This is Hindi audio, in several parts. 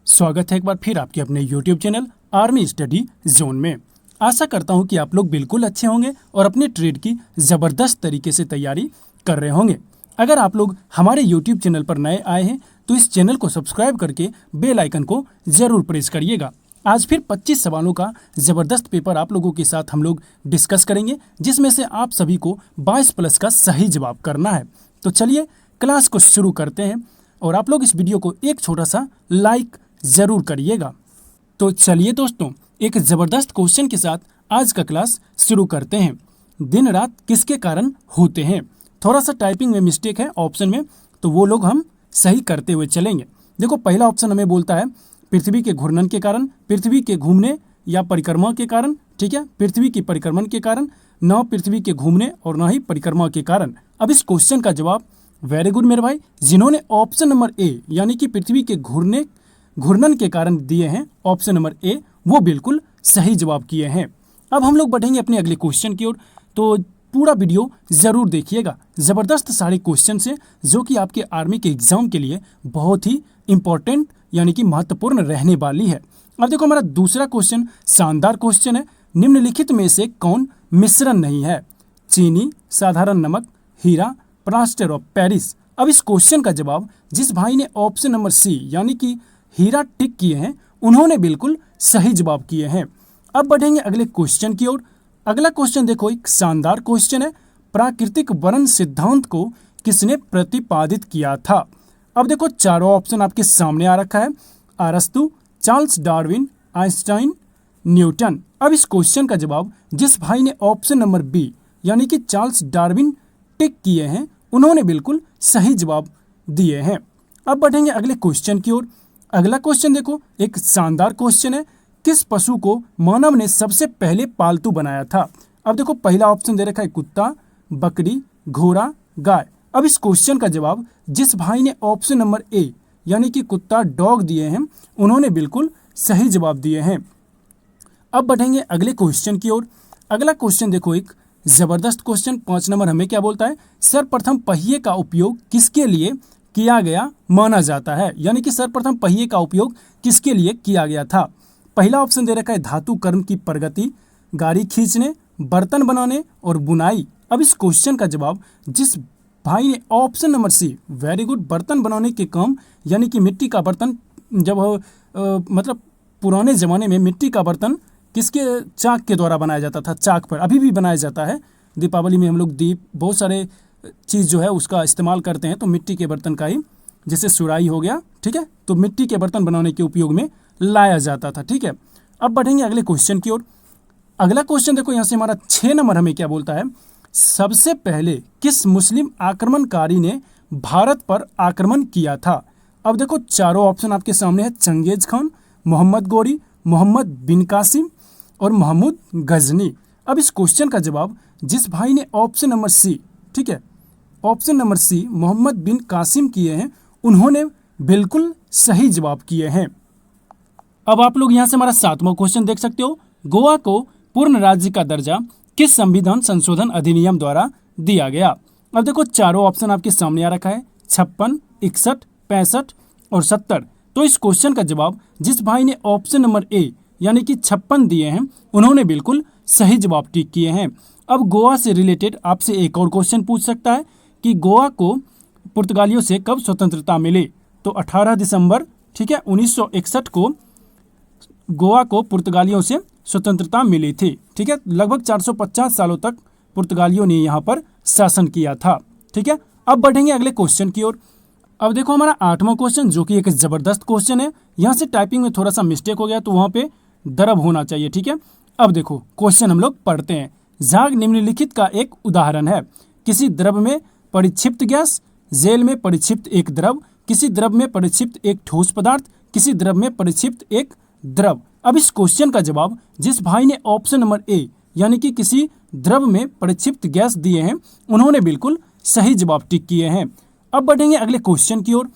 स्वागत है एक बार फिर आपके अपने YouTube channel army study zone में। आशा करता हूं कि आप लोग बिल्कुल अच्छे होंगे और अपने ट्रेड की ज़बरदस्त तरीके से तैयारी कर रहे होंगे। अगर आप लोग हमारे YouTube चैनल पर नए आए हैं तो इस चैनल को सब्सक्राइब करके बेल आइकन को ज़रूर प्रेस करिएगा। आज फिर 25 सवालों का ज़बरदस्त पेपर आप लोगों के साथ हम लोग डिस्कस करेंगे, जिसमें से आप सभी को 22+ का सही जवाब करना है। तो चलिए क्लास को शुरू करते हैं और आप लोग इस वीडियो को एक छोटा सा लाइक ज़रूर करिएगा। तो चलिए दोस्तों, एक ज़बरदस्त क्वेश्चन के साथ आज का क्लास शुरू करते हैं। दिन रात किसके कारण होते हैं? थोड़ा सा टाइपिंग में मिस्टेक है ऑप्शन में, तो वो लोग हम सही करते हुए चलेंगे। देखो, पहला ऑप्शन हमें बोलता है पृथ्वी के घूर्णन के कारण, पृथ्वी के घूमने या परिक्रमा के कारण। ठीक है, पृथ्वी की परिक्रमण के कारण, न पृथ्वी के घूमने और न ही परिक्रमा के कारण। अब इस क्वेश्चन का जवाब वेरी गुड मेरे भाई, जिन्होंने ऑप्शन नंबर ए यानी कि पृथ्वी के घूर्णन के कारण दिए हैं ऑप्शन नंबर ए, वो बिल्कुल सही जवाब किए हैं। अब हम लोग बढ़ेंगे अपने अगले क्वेश्चन की ओर, तो पूरा वीडियो ज़रूर देखिएगा। ज़बरदस्त सारे क्वेश्चन से जो कि आपके आर्मी के एग्जाम के लिए बहुत ही इंपॉर्टेंट यानी कि महत्वपूर्ण रहने वाली है। अब देखो, हमारा दूसरा क्वेश्चन शानदार क्वेश्चन है। निम्नलिखित में से कौन मिश्रण नहीं है? चीनी, साधारण नमक, हीरा, प्लास्टर ऑफ पेरिस। अब इस क्वेश्चन का जवाब जिस भाई ने ऑप्शन नंबर सी यानी कि हीरा टिक किए हैं, उन्होंने बिल्कुल सही जवाब किए हैं। अब बढ़ेंगे अगले क्वेश्चन की ओर। अगला क्वेश्चन देखो, एक शानदार क्वेश्चन है। प्राकृतिक वर्ण सिद्धांत को किसने प्रतिपादित किया था? अब देखो, चारों ऑप्शन आपके सामने आ रखा है। अरस्तु, चार्ल्स डार्विन, आइंस्टाइन, न्यूटन। अब इस क्वेश्चन का जवाब जिस भाई ने ऑप्शन नंबर बी यानी कि चार्ल्स डार्विन टिक किए हैं, उन्होंने बिल्कुल सही जवाब दिए हैं। अब बढ़ेंगे अगले क्वेश्चन की ओर। अगला क्वेश्चन देखो, एक शानदार क्वेश्चन है। किस पशु को मानव ने सबसे पहले पालतू बनाया था? अब देखो, पहला ऑप्शन दे रखा है कुत्ता, बकरी, घोड़ा, गाय। अब इस क्वेश्चन का जवाब जिस भाई ने ऑप्शन नंबर ए यानी कि कुत्ता डॉग दिए हैं, उन्होंने बिल्कुल सही जवाब दिए हैं। अब बढ़ेंगे अगले क्वेश्चन की ओर। अगला क्वेश्चन देखो, एक जबरदस्त क्वेश्चन। 5 नंबर हमें क्या बोलता है? सर्वप्रथम पहिए का उपयोग किसके लिए किया गया माना जाता है? यानी कि सर्वप्रथम पहिए का उपयोग किसके लिए किया गया था? पहला ऑप्शन दे रखा है धातु कर्म की प्रगति, गाड़ी खींचने, बर्तन बनाने और बुनाई। अब इस क्वेश्चन का जवाब जिस भाई ने option number c very good, बर्तन बनाने के काम यानी कि मिट्टी का बर्तन, जब मतलब पुराने ज़माने में मिट्टी का बर्तन किसके चाक के द्वारा बनाया जाता था? चाक पर अभी भी बनाया जाता है। दीपावली में हम लोग दीप बहुत सारे चीज़ जो है उसका इस्तेमाल करते हैं, तो मिट्टी के बर्तन का ही, जैसे सुराही हो गया, ठीक है, तो मिट्टी के बर्तन बनाने के उपयोग में लाया जाता था। ठीक है, अब बढ़ेंगे अगले क्वेश्चन की ओर। अगला क्वेश्चन देखो, यहाँ से हमारा 6 नंबर हमें क्या बोलता है? सबसे पहले किस मुस्लिम आक्रमणकारी ने भारत पर आक्रमण किया था? अब देखो, चारों ऑप्शन आपके सामने है। चंगेज खान, मोहम्मद गोरी, मोहम्मद बिन कासिम और महमूद गजनी। अब इस क्वेश्चन का जवाब जिस भाई ने ऑप्शन नंबर सी, ठीक है, ऑप्शन नंबर सी मोहम्मद बिन कासिम किए हैं, उन्होंने बिल्कुल सही जवाब किए हैं। अब आप लोग यहाँ से हमारा 7वां क्वेश्चन देख सकते हो। गोवा को पूर्ण राज्य का दर्जा किस संविधान संशोधन अधिनियम द्वारा दिया गया? अब देखो, चारों ऑप्शन आपके सामने आ रखा है। 56, 61, 65 और 70। तो इस क्वेश्चन का जवाब जिस भाई ने ऑप्शन नंबर ए यानी कि 56 दिए हैं, उन्होंने बिल्कुल सही जवाब टिक किए हैं। अब गोवा से रिलेटेड आपसे एक और क्वेश्चन पूछ सकता है कि गोवा को पुर्तगालियों से कब स्वतंत्रता मिली? तो 18 दिसंबर, ठीक है, 1961 को गोवा को पुर्तगालियों से स्वतंत्रता मिली थी। ठीक है, लगभग 450 सालों तक पुर्तगालियों ने यहाँ पर शासन किया था। ठीक है, अब बढ़ेंगे अगले क्वेश्चन की ओर। अब देखो, हमारा 8वां क्वेश्चन जो कि एक ज़बरदस्त क्वेश्चन है। यहाँ से टाइपिंग में थोड़ा सा मिस्टेक हो गया, तो वहाँ पे दरब होना चाहिए। ठीक है, अब देखो क्वेश्चन हम लोग पढ़ते हैं। झाग निम्नलिखित का एक उदाहरण है। किसी द्रव में परिक्षिप्त गैस, जेल में परिक्षिप्त एक द्रव, किसी द्रव में परिक्षिप्त एक ठोस पदार्थ, किसी द्रव में परिक्षिप्त एक द्रव। अब इस क्वेश्चन का जवाब जिस भाई ने ऑप्शन नंबर ए यानी कि किसी द्रव में परिक्षिप्त गैस दिए हैं, उन्होंने बिल्कुल सही जवाब टिक किए हैं। अब बढ़ेंगे अगले क्वेश्चन की ओर।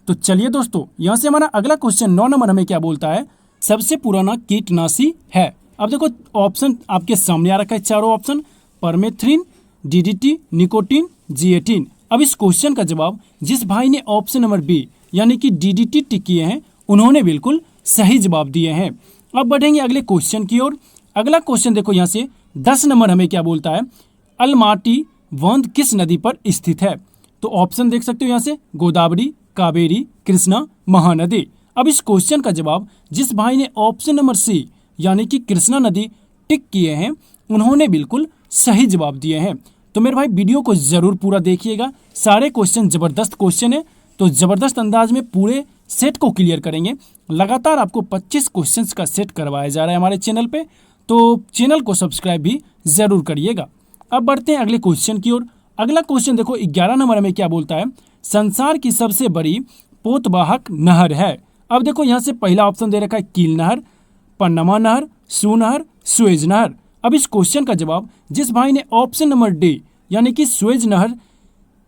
तो चलिए दोस्तों, यहाँ से हमारा अगला क्वेश्चन 9 नंबर हमें क्या बोलता है? सबसे पुराना कीटनाशी है। अब देखो, ऑप्शन आपके सामने आ रखा है, चारों ऑप्शन। परमेथ्रिन, डीडीटी, निकोटीन, जी18। अब इस क्वेश्चन का जवाब जिस भाई ने ऑप्शन नंबर बी यानी कि डीडीटी टिक किए हैं, उन्होंने बिल्कुल सही जवाब दिए हैं। अब बढ़ेंगे अगले क्वेश्चन की ओर। अगला क्वेश्चन देखो यहाँ से 10 नंबर हमें क्या बोलता है, अलमाटी बांध किस नदी पर स्थित है? तो ऑप्शन देख सकते हो यहाँ से, गोदावरी, कावेरी, कृष्णा, महानदी। अब इस क्वेश्चन का जवाब जिस भाई ने ऑप्शन नंबर सी यानी कि कृष्णा नदी टिक किए हैं उन्होंने बिल्कुल सही जवाब दिए हैं। तो मेरे भाई वीडियो को जरूर पूरा देखिएगा, सारे क्वेश्चन जबरदस्त क्वेश्चन है, तो जबरदस्त अंदाज में पूरे सेट को क्लियर करेंगे। लगातार आपको 25 क्वेश्चंस का सेट करवाया जा रहा है हमारे चैनल पे, तो चैनल को सब्सक्राइब भी जरूर करिएगा। अब बढ़ते हैं अगले क्वेश्चन की ओर। अगला क्वेश्चन देखो 11 नंबर में क्या बोलता है, संसार की सबसे बड़ी पोतवाहक नहर है। अब देखो यहाँ से पहला ऑप्शन दे रखा है कील नहर, पन्नमा नहर, सू नहर, सुएज नहर। अब इस क्वेश्चन का जवाब जिस भाई ने ऑप्शन नंबर डी यानी कि सुएज नहर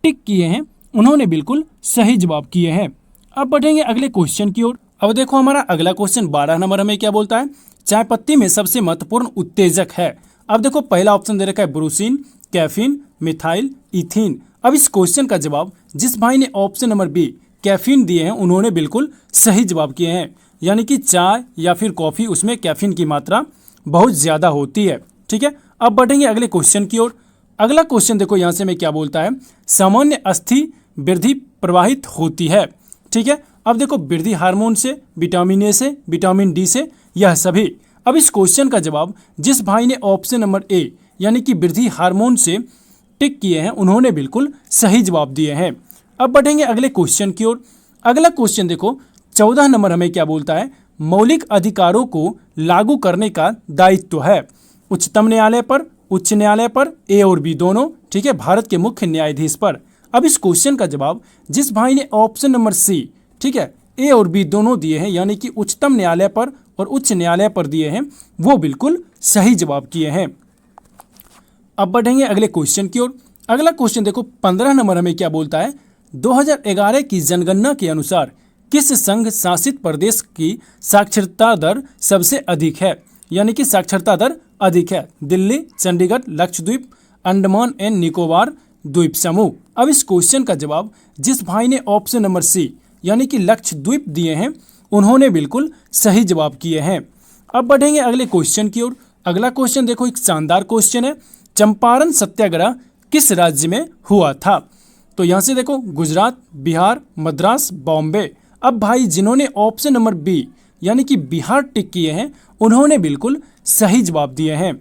टिक किए हैं उन्होंने बिल्कुल सही जवाब किए हैं। अब बढ़ेंगे अगले क्वेश्चन की ओर। अब देखो हमारा अगला क्वेश्चन 12 नंबर हमें क्या बोलता है, चाय पत्ती में सबसे महत्वपूर्ण उत्तेजक है। अब देखो पहला ऑप्शन दे रखा है ब्रूसीन, कैफीन, मिथाइल, इथीन। अब इस क्वेश्चन का जवाब जिस भाई ने ऑप्शन नंबर बी कैफीन दिए हैं उन्होंने बिल्कुल सही जवाब किए हैं, यानी कि चाय या फिर कॉफी उसमें कैफीन की मात्रा बहुत ज्यादा होती है। ठीक है, अब बढ़ेंगे अगले क्वेश्चन की ओर। अगला क्वेश्चन देखो यहाँ से मैं क्या बोलता है, सामान्य अस्थि वृद्धि प्रवाहित होती है। ठीक है, अब देखो वृद्धि हार्मोन से, विटामिन ए से, विटामिन डी से, यह सभी। अब इस क्वेश्चन का जवाब जिस भाई ने ऑप्शन नंबर ए यानी कि वृद्धि हार्मोन से टिक किए हैं उन्होंने बिल्कुल सही जवाब दिए हैं। अब बढ़ेंगे अगले क्वेश्चन की ओर। अगला क्वेश्चन देखो 14 नंबर हमें क्या बोलता है, मौलिक अधिकारों को लागू करने का दायित्व है उच्चतम न्यायालय पर, उच्च न्यायालय पर, ए और बी दोनों। ठीक है, भारत के मुख्य न्यायाधीश पर। अब इस क्वेश्चन का जवाब जिस भाई ने ऑप्शन नंबर सी, ठीक है, ए और बी दोनों दिए हैं यानी कि उच्चतम न्यायालय पर और उच्च न्यायालय पर दिए हैं, वो बिल्कुल सही जवाब किए हैं। अब बढ़ेंगे अगले क्वेश्चन की ओर। अगला क्वेश्चन देखो 15 नंबर हमें क्या बोलता है, 2011 की जनगणना के अनुसार किस संघ शासित प्रदेश की साक्षरता दर सबसे अधिक है? यानी कि साक्षरता दर अधिक है, दिल्ली, चंडीगढ़, लक्षद्वीप, अंडमान एंड निकोबार द्वीप समूह। अब इस क्वेश्चन का जवाब जिस भाई ने ऑप्शन नंबर सी यानी कि लक्षद्वीप दिए हैं उन्होंने बिल्कुल सही जवाब किए हैं। अब बढ़ेंगे अगले क्वेश्चन की ओर। अगला क्वेश्चन देखो एक शानदार क्वेश्चन है, चंपारण सत्याग्रह किस राज्य में हुआ था? तो यहाँ से देखो गुजरात, बिहार, मद्रास, बॉम्बे। अब भाई जिन्होंने ऑप्शन नंबर बी यानी कि बिहार टिक किए हैं उन्होंने बिल्कुल सही जवाब दिए हैं।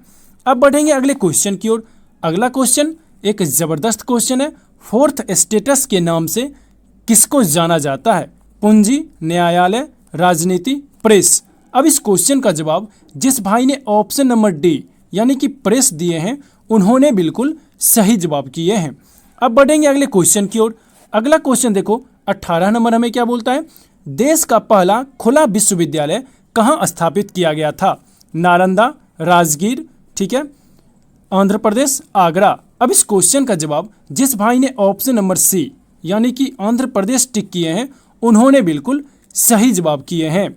अब बढ़ेंगे अगले क्वेश्चन की ओर। अगला क्वेश्चन एक जबरदस्त क्वेश्चन है, फोर्थ स्टेटस के नाम से किसको जाना जाता है? पूंजी, न्यायालय, राजनीति, प्रेस। अब इस क्वेश्चन का जवाब जिस भाई ने ऑप्शन नंबर डी यानी कि प्रेस दिए हैं उन्होंने बिल्कुल सही जवाब किए हैं। अब बढ़ेंगे अगले क्वेश्चन की ओर। अगला क्वेश्चन देखो 18 नंबर हमें क्या बोलता है, देश का पहला खुला विश्वविद्यालय कहाँ स्थापित किया गया था? नालंदा, राजगीर, ठीक है, आंध्र प्रदेश, आगरा। अब इस क्वेश्चन का जवाब जिस भाई ने ऑप्शन नंबर सी यानी कि आंध्र प्रदेश टिक किए हैं उन्होंने बिल्कुल सही जवाब किए हैं।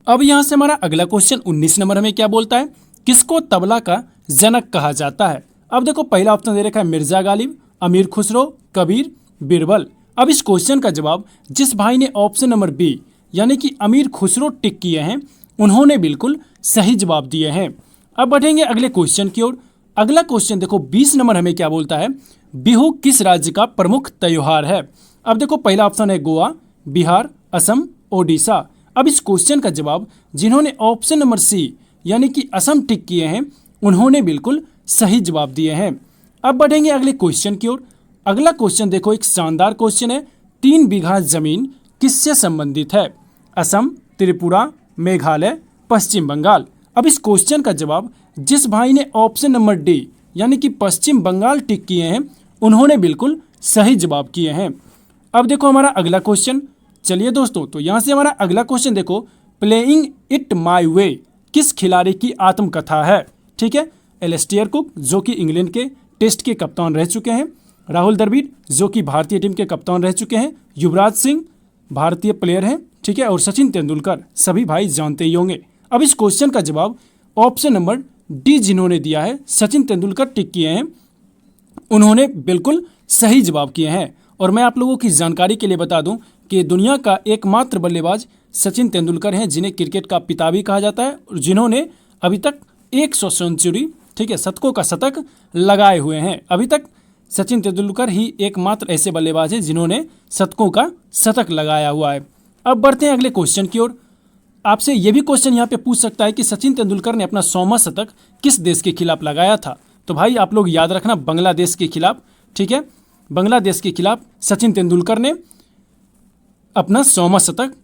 अब यहाँ से हमारा अगला क्वेश्चन 19 नंबर हमें क्या बोलता है, किसको तबला का जनक कहा जाता है? अब देखो पहला ऑप्शन दे रखा है मिर्जा गालिब, अमीर खुसरो, कबीर, बीरबल। अब इस क्वेश्चन का जवाब जिस भाई ने ऑप्शन नंबर बी यानी कि अमीर खुसरो टिक किए हैं उन्होंने बिल्कुल सही जवाब दिए हैं। अब बढ़ेंगे अगले क्वेश्चन की ओर। अगला क्वेश्चन देखो 20 नंबर हमें क्या बोलता है, बिहू किस राज्य का प्रमुख त्योहार है? अब देखो पहला ऑप्शन है गोवा, बिहार, असम, ओडिशा। अब इस क्वेश्चन का जवाब जिन्होंने ऑप्शन नंबर सी यानी कि असम टिक किए हैं उन्होंने बिल्कुल सही जवाब दिए हैं। अब बढ़ेंगे अगले क्वेश्चन की ओर। अगला क्वेश्चन देखो एक शानदार क्वेश्चन है, 3 बीघा जमीन किससे संबंधित है? असम, त्रिपुरा, मेघालय, पश्चिम बंगाल। अब इस क्वेश्चन का जवाब जिस भाई ने ऑप्शन नंबर डी यानी कि पश्चिम बंगाल टिक किए हैं उन्होंने बिल्कुल सही जवाब किए हैं। अब देखो हमारा अगला क्वेश्चन, चलिए दोस्तों, तो यहाँ से हमारा अगला क्वेश्चन देखो, प्लेइंग इट माई वे किस खिलाड़ी की आत्मकथा है? ठीक है, एलिस्टेयर कुक जो कि इंग्लैंड के टेस्ट के कप्तान रह चुके हैं, राहुल द्रविड़ जो कि भारतीय टीम के कप्तान रह चुके हैं, युवराज सिंह भारतीय प्लेयर हैं, ठीक है, और सचिन तेंदुलकर सभी भाई जानते ही होंगे। अब इस क्वेश्चन का जवाब ऑप्शन नंबर डी जिन्होंने दिया है सचिन तेंदुलकर टिक किए हैं उन्होंने बिल्कुल सही जवाब किए हैं। और मैं आप लोगों की जानकारी के लिए बता दूं कि दुनिया का एकमात्र बल्लेबाज सचिन तेंदुलकर हैं, जिन्हें क्रिकेट का पिता भी कहा जाता है और जिन्होंने अभी तक 100 सेंचुरी, ठीक है, शतकों का शतक लगाए हुए हैं। अभी तक सचिन तेंदुलकर ही एकमात्र ऐसे बल्लेबाज हैं जिन्होंने शतकों का शतक लगाया हुआ है। अब बढ़ते हैं अगले क्वेश्चन की ओर। आपसे ये भी क्वेश्चन यहाँ पे पूछ सकता है कि सचिन तेंदुलकर ने अपना 100वां शतक किस देश के खिलाफ लगाया था। तो भाई आप लोग याद रखना, बांग्लादेश के खिलाफ, ठीक है, बांग्लादेश के खिलाफ सचिन तेंदुलकर ने अपना 100वां शतक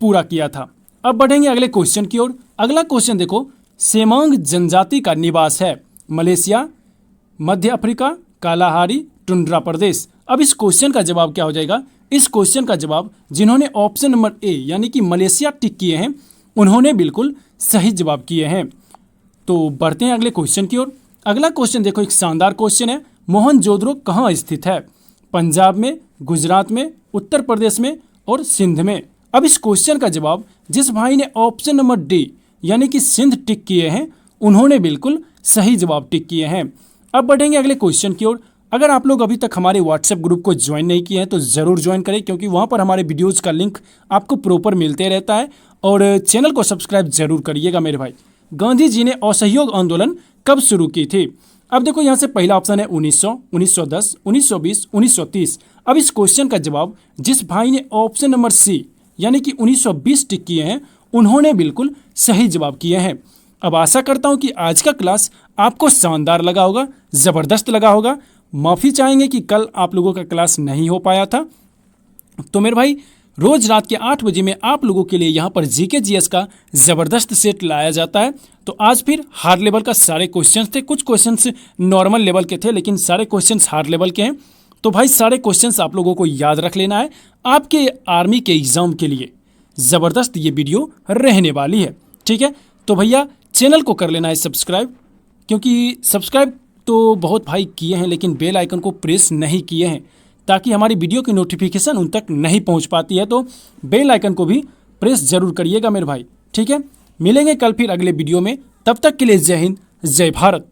पूरा किया था। अब बढ़ेंगे अगले क्वेश्चन की ओर। अगला क्वेश्चन देखो, सेमांग जनजाति का निवास है मलेशिया, मध्य अफ्रीका, कालाहारी, टुंड्रा प्रदेश। अब इस क्वेश्चन का जवाब क्या हो जाएगा? इस क्वेश्चन का जवाब जिन्होंने ऑप्शन नंबर ए यानी कि मलेशिया टिक किए हैं उन्होंने बिल्कुल सही जवाब किए हैं। तो बढ़ते हैं अगले क्वेश्चन की ओर। अगला क्वेश्चन देखो, एक शानदार क्वेश्चन है, मोहनजोदड़ो कहाँ स्थित है? पंजाब में, गुजरात में, उत्तर प्रदेश में और सिंध में। अब इस क्वेश्चन का जवाब जिस भाई ने ऑप्शन नंबर डी यानी कि सिंध टिक किए हैं उन्होंने बिल्कुल सही जवाब टिक किए हैं। अब बढ़ेंगे अगले क्वेश्चन की ओर। अगर आप लोग अभी तक हमारे व्हाट्सएप ग्रुप को ज्वाइन नहीं किए हैं तो ज़रूर ज्वाइन करें, क्योंकि वहाँ पर हमारे वीडियोज़ का लिंक आपको प्रॉपर मिलते रहता है। और चैनल को सब्सक्राइब जरूर करिएगा मेरे भाई। गांधी जी ने असहयोग आंदोलन कब शुरू की थी? अब देखो यहाँ से पहला ऑप्शन है 1900, 1910, 1920, 1930। अब इस क्वेश्चन का जवाब जिस भाई ने ऑप्शन नंबर सी यानी कि 1920 टिक किए हैं उन्होंने बिल्कुल सही जवाब किए हैं। अब आशा करता हूं कि आज का क्लास आपको शानदार लगा होगा, ज़बरदस्त लगा होगा। माफ़ी चाहेंगे कि कल आप लोगों का क्लास नहीं हो पाया था। तो मेरे भाई रोज़ रात के 8 बजे में आप लोगों के लिए यहाँ पर जीके जीएस का ज़बरदस्त सेट लाया जाता है। तो आज फिर हार्ड लेवल का सारे क्वेश्चंस थे, कुछ क्वेश्चंस नॉर्मल लेवल के थे लेकिन सारे क्वेश्चंस हार्ड लेवल के हैं। तो भाई सारे क्वेश्चंस आप लोगों को याद रख लेना है, आपके आर्मी के एग्ज़ाम के लिए ज़बरदस्त ये वीडियो रहने वाली है, ठीक है। तो भैया चैनल को कर लेना है सब्सक्राइब, क्योंकि सब्सक्राइब तो बहुत भाई किए हैं लेकिन बेल आइकन को प्रेस नहीं किए हैं, ताकि हमारी वीडियो की नोटिफिकेशन उन तक नहीं पहुंच पाती है। तो बेल आइकन को भी प्रेस जरूर करिएगा मेरे भाई, ठीक है। मिलेंगे कल फिर अगले वीडियो में, तब तक के लिए जय हिंद, जय भारत।